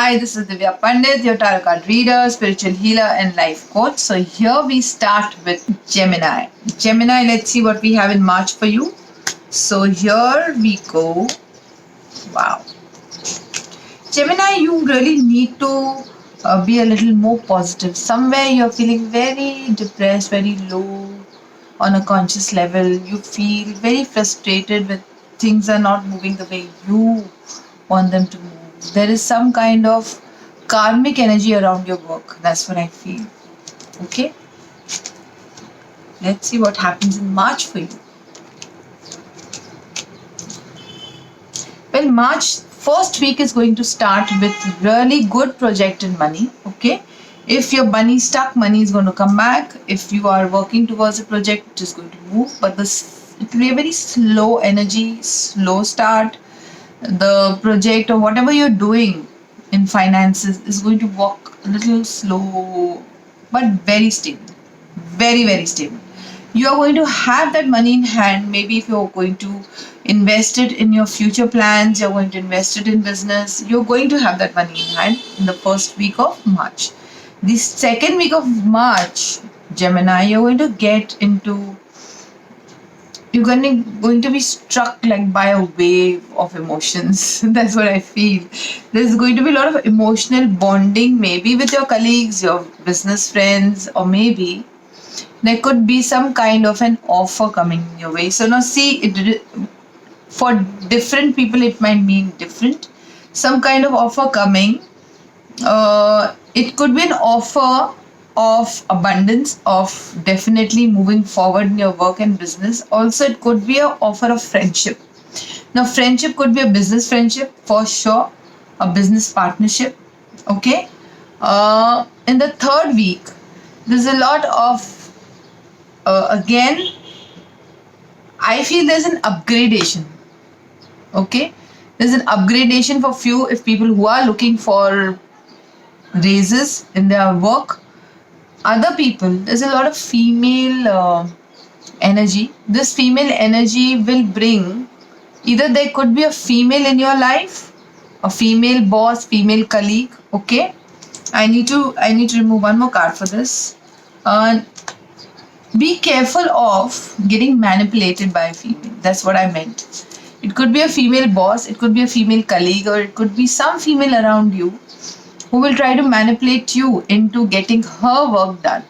Hi, this is Divya Pandit, your tarot card reader, spiritual healer, and life coach. So, here we start with Gemini. Gemini, let's see what we have in March for you. So, here we go. Wow. Gemini, you really need to be a little more positive. Somewhere you're feeling very depressed, very low on a conscious level. You feel very frustrated with things are not moving the way you want them to move. There is some kind of karmic energy around your work. That's what I feel. Okay? Let's see what happens in March for you. Well, March first week is going to start with really good projected money. Okay? If your money stuck, money is going to come back. If you are working towards a project, it is going to move. But it will be a very slow energy, slow start. The project or whatever you're doing in finances is going to walk a little slow, but very stable. Very, very stable. You are going to have that money in hand. Maybe if you're going to invest it in your future plans, you're going to invest it in business, you're going to have that money in hand in the first week of March. The second week of March, Gemini, you're going to get into you're going to be struck like by a wave of emotions. That's what I feel. There's going to be a lot of emotional bonding, maybe with your colleagues, your business friends, or maybe there could be some kind of an offer coming your way. So now see, for different people it might mean different. Some kind of offer coming. It could be an offer of abundance, of definitely moving forward in your work and business. Also, it could be an offer of friendship. Now, friendship could be a business friendship for sure, a business partnership. Okay. In the third week, there's a lot of again. I feel there's an upgradation. Okay, there's an upgradation for few if people who are looking for raises in their work. Other people, there's a lot of female energy. This female energy will bring either there could be a female in your life, a female boss, female colleague. Okay, I need to remove one more card for this. Be careful of getting manipulated by a female. That's what I meant. It could be a female boss, it could be a female colleague, or it could be some female around you who will try to manipulate you into getting her work done.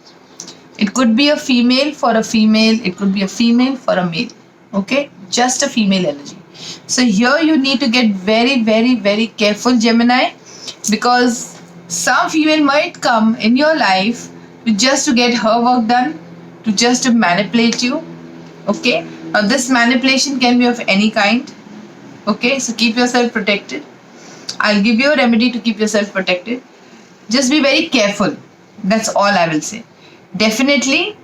It could be a female for a female, it could be a female for a male. Okay, just a female energy. So here you need to get very, very, very careful, Gemini, because some female might come in your life just to get her work done, just to manipulate you. Okay, now this manipulation can be of any kind. Okay, so keep yourself protected. I'll give you a remedy to keep yourself protected. Just be very careful. That's all I will say. Definitely,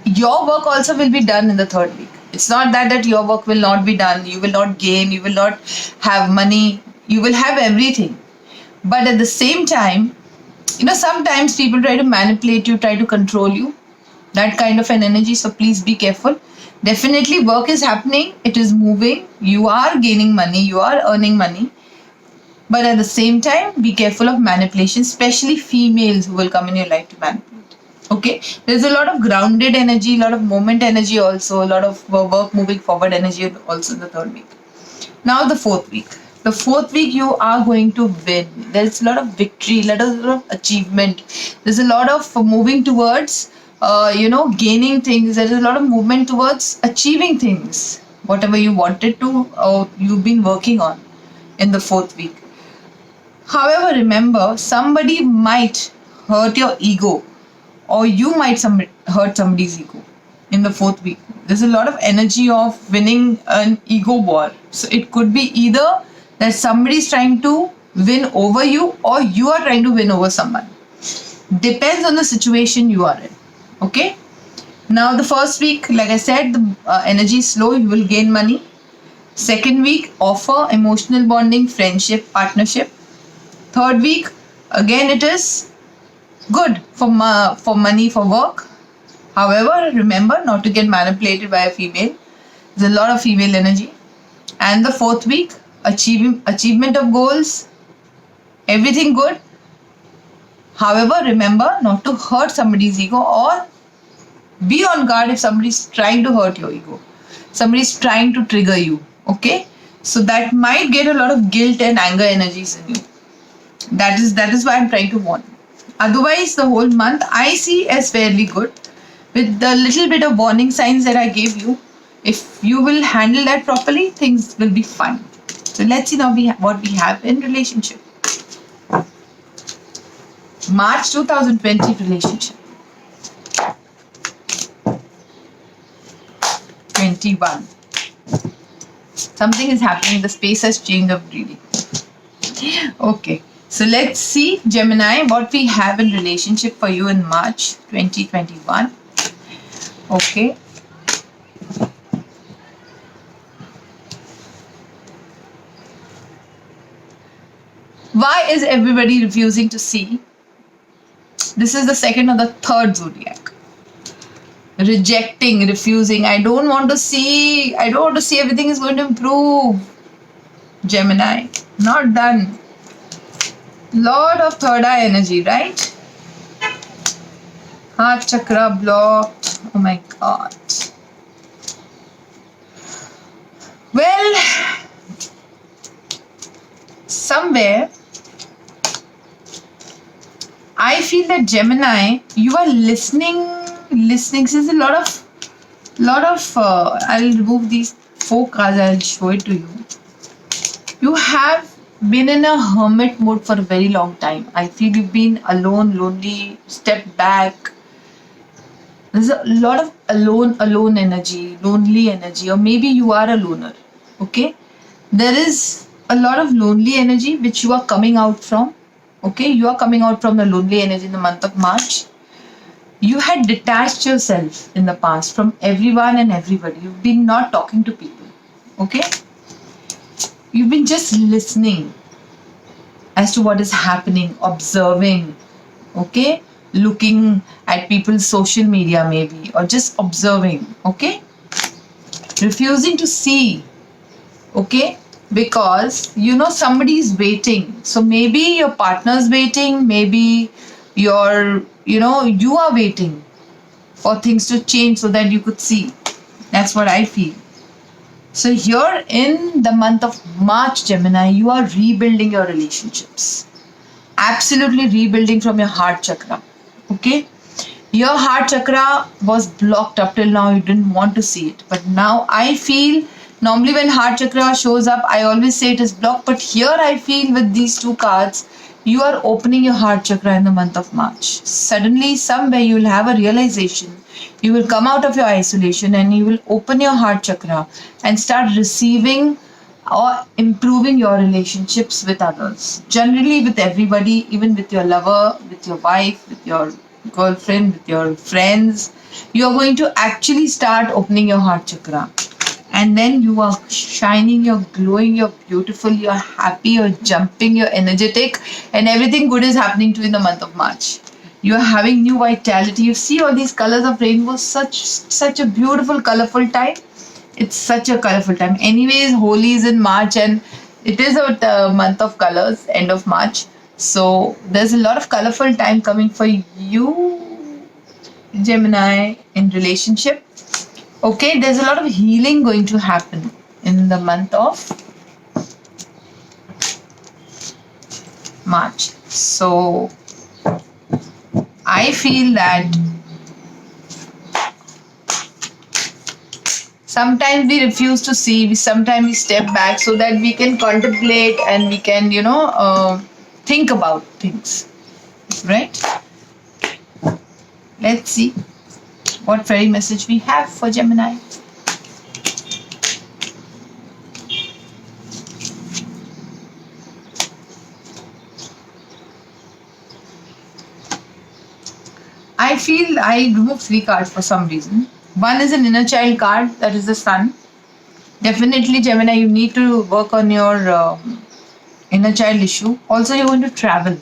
your work also will be done in the third week. It's not that your work will not be done. You will not gain. You will not have money. You will have everything. But at the same time, sometimes people try to manipulate you, try to control you. That kind of an energy. So please be careful. Definitely work is happening, it is moving, you are gaining money, you are earning money, but at the same time be careful of manipulation, especially females who will come in your life to manipulate. Okay, there's a lot of grounded energy, a lot of moment energy, also a lot of work moving forward energy also in the third week. Now the fourth week you are going to win. There's a lot of victory, a lot of achievement, there's a lot of moving towards gaining things. There is a lot of movement towards achieving things, whatever you wanted to or you've been working on in the fourth week. However, remember, somebody might hurt your ego, or you might hurt somebody's ego in the fourth week. There's a lot of energy of winning an ego war. So it could be either that somebody is trying to win over you, or you are trying to win over someone. Depends on the situation you are in. Okay, now the first week, like I said, the energy is slow, you will gain money. Second week, offer, emotional bonding, friendship, partnership. Third week, again it is good for money, for work. However, remember not to get manipulated by a female. There's a lot of female energy. And the fourth week, achievement of goals, everything good. However, remember not to hurt somebody's ego, or be on guard if somebody's trying to hurt your ego. Somebody's trying to trigger you. Okay? So that might get a lot of guilt and anger energies in you. That is why I'm trying to warn you. Otherwise, the whole month I see as fairly good. With the little bit of warning signs that I gave you, if you will handle that properly, things will be fine. So let's see now what we have in relationship. March 2020 relationship. 21. Something is happening. The space has changed of reading. Okay. So let's see, Gemini, what we have in relationship for you in March 2021. Okay. Why is everybody refusing to see? This is the second or the third zodiac. Rejecting, refusing. I don't want to see. I don't want to see everything is going to improve. Gemini. Not done. Lot of third eye energy, right? Heart chakra blocked. Oh my god. Well, somewhere I feel that Gemini, you are listening. There's a lot of. I'll remove these 4 cards. I'll show it to you. You have been in a hermit mode for a very long time. I feel you've been alone, lonely, step back. There's a lot of alone energy, lonely energy, or maybe you are a loner. Okay, there is a lot of lonely energy which you are coming out from. Okay, you are coming out from the lonely energy in the month of March. You had detached yourself in the past from everyone and everybody. You've been not talking to people. Okay, you've been just listening as to what is happening, observing. Okay, looking at people's social media maybe, or just observing. Okay, refusing to see. Okay, because somebody is waiting. So maybe your partner's waiting, maybe you are waiting for things to change so that you could see. That's what I feel. So here in the month of March, Gemini, you are rebuilding your relationships. Absolutely rebuilding from your heart chakra. Okay, your heart chakra was blocked up till now. You didn't want to see it, but now I feel, normally when heart chakra shows up, I always say it is blocked, but here I feel with these 2 cards, you are opening your heart chakra in the month of March. Suddenly, somewhere you will have a realization. You will come out of your isolation and you will open your heart chakra and start receiving or improving your relationships with others. Generally, with everybody, even with your lover, with your wife, with your girlfriend, with your friends, you are going to actually start opening your heart chakra. And then you are shining, you're glowing, you're beautiful, you're happy, you're jumping, you're energetic, and everything good is happening to you in the month of March. You're having new vitality. You see all these colors of rainbow, such a beautiful, colorful time. It's such a colorful time. Anyways, Holi is in March and it is a month of colors, end of March. So there's a lot of colorful time coming for you, Gemini, in relationship. Okay, there's a lot of healing going to happen in the month of March. So I feel that sometimes we refuse to see, sometimes we step back so that we can contemplate and we can, think about things, right? Let's see what fairy message we have for Gemini. I feel I removed 3 cards for some reason. One is an inner child card, that is the sun. Definitely, Gemini, you need to work on your inner child issue. Also, you're going to travel.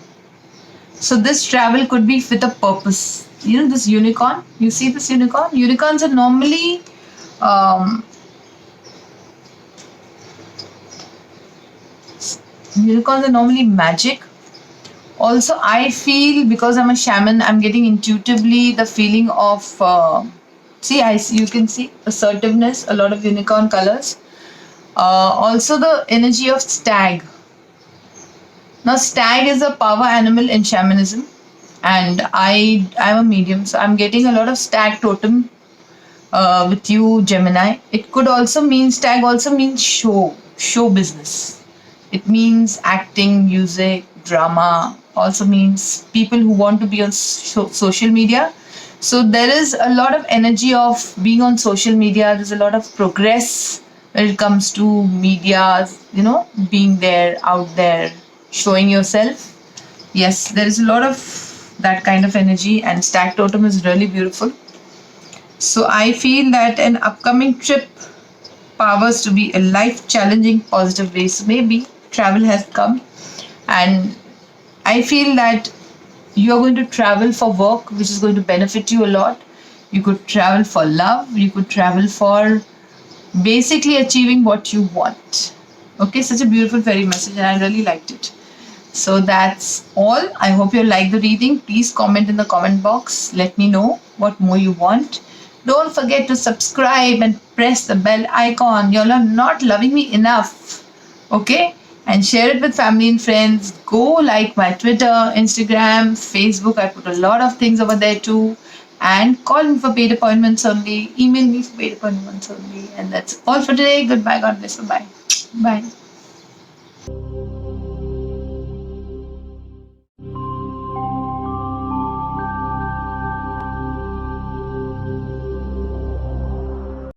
So this travel could be with a purpose. This unicorn, you see this unicorn? Unicorns are normally Unicorns are normally magic. Also, I feel because I'm a shaman, I'm getting intuitively the feeling of you can see assertiveness, a lot of unicorn colors. Also, the energy of stag. Now, stag is a power animal in shamanism, and I'm a medium, so I'm getting a lot of stag totem with you, Gemini. It could also mean stag. Also means show business. It means acting, music, drama. Also means people who want to be on social media. So there is a lot of energy of being on social media. There's a lot of progress when it comes to media. Being there, out there, showing yourself. Yes, there is a lot of that kind of energy, and Stag Totem is really beautiful. So I feel that an upcoming trip powers to be a life challenging positive way. So maybe travel has come, and I feel that you're going to travel for work, which is going to benefit you a lot. You could travel for love, you could travel for basically achieving what you want. Okay, such a beautiful fairy message, and I really liked it. So that's all. I hope you like the reading. Please comment in the comment box. Let me know what more you want. Don't forget to subscribe and press the bell icon. Y'all are not loving me enough. Okay? And share it with family and friends. Go like my Twitter, Instagram, Facebook. I put a lot of things over there too. And call me for paid appointments only. Email me for paid appointments only. And that's all for today. Goodbye. God bless. Bye. Bye.